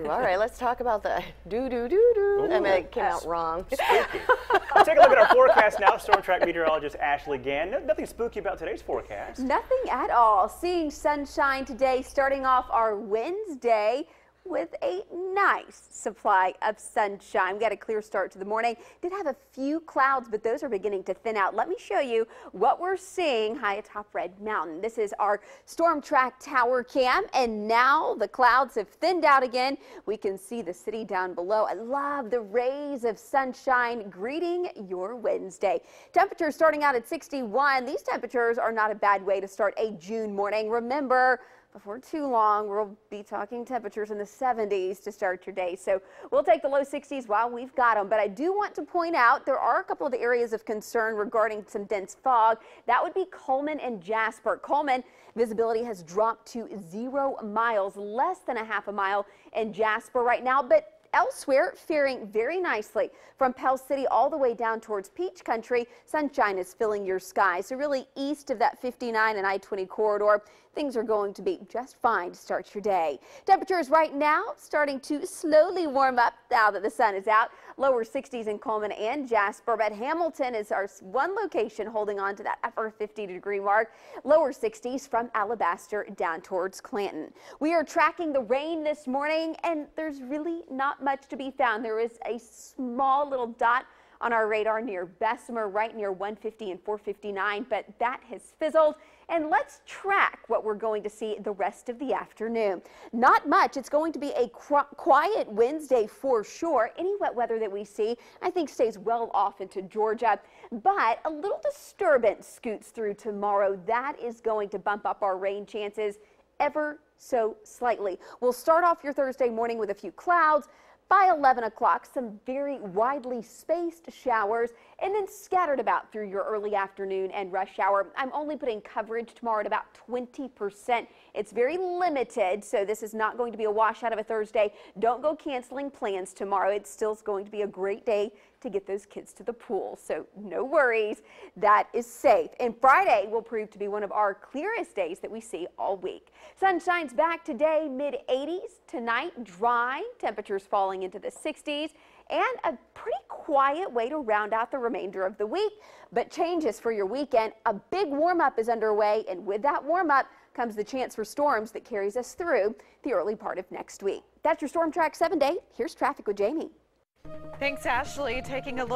All right, let's talk about the do-do-do-do. I mean, it came out wrong. Spooky. Let's take a look at our forecast now. Storm Track meteorologist Ashley Gann. Nothing spooky about today's forecast. Nothing at all. Seeing sunshine today, starting off our Wednesday with a nice supply of sunshine. We got a clear start to the morning. Did have a few clouds, but those are beginning to thin out. Let me show you what we're seeing high atop Red Mountain. This is our Storm Track tower cam, and now the clouds have thinned out again. We can see the city down below. I love the rays of sunshine greeting your Wednesday. Temperatures starting out at 61. These temperatures are not a bad way to start a June morning. Remember, before too long, we'll be talking temperatures in the 70s to start your day. So we'll take the low 60s while we've got them. But I do want to point out there are a couple of areas of concern regarding some dense fog. That would be Coleman and Jasper. Coleman, visibility has dropped to 0 miles, less than a half a mile in Jasper right now. But elsewhere, faring very nicely from Pell City all the way down towards Peach Country. Sunshine is filling your sky. So really east of that 59 and I-20 corridor, things are going to be just fine to start your day. Temperatures right now starting to slowly warm up now that the sun is out. Lower 60s in Coleman and Jasper, but Hamilton is our one location holding on to that upper 50-degree mark. Lower 60s from Alabaster down towards Clanton. We are tracking the rain this morning, and there's really not much to be found. There is a small little dot on our radar near Bessemer, right near 150 and 459, but that has fizzled. And let's track what we're going to see the rest of the afternoon. Not much. It's going to be a quiet Wednesday for sure. Any wet weather that we see, I think, stays well off into Georgia, but a little disturbance scoots through tomorrow. That is going to bump up our rain chances ever so slightly. We'll start off your Thursday morning with a few clouds. By 11 o'clock, some very widely spaced showers, and then scattered about through your early afternoon and rush hour. I'm only putting coverage tomorrow at about 20%. It's very limited, so this is not going to be a washout of a Thursday. Don't go canceling plans tomorrow. It's still going to be a great day to get those kids to the pool, so no worries. That is safe. And Friday will prove to be one of our clearest days that we see all week. Sun shines back today, mid-80s. Tonight, dry. Temperatures falling into the 60s. And a pretty quiet way to round out the remainder of the week. But changes for your weekend. A big warm-up is underway, and with that warm-up comes the chance for storms that carries us through the early part of next week. That's your Storm Track 7-day. Here's traffic with Jamie. Thanks, Ashley. Taking a look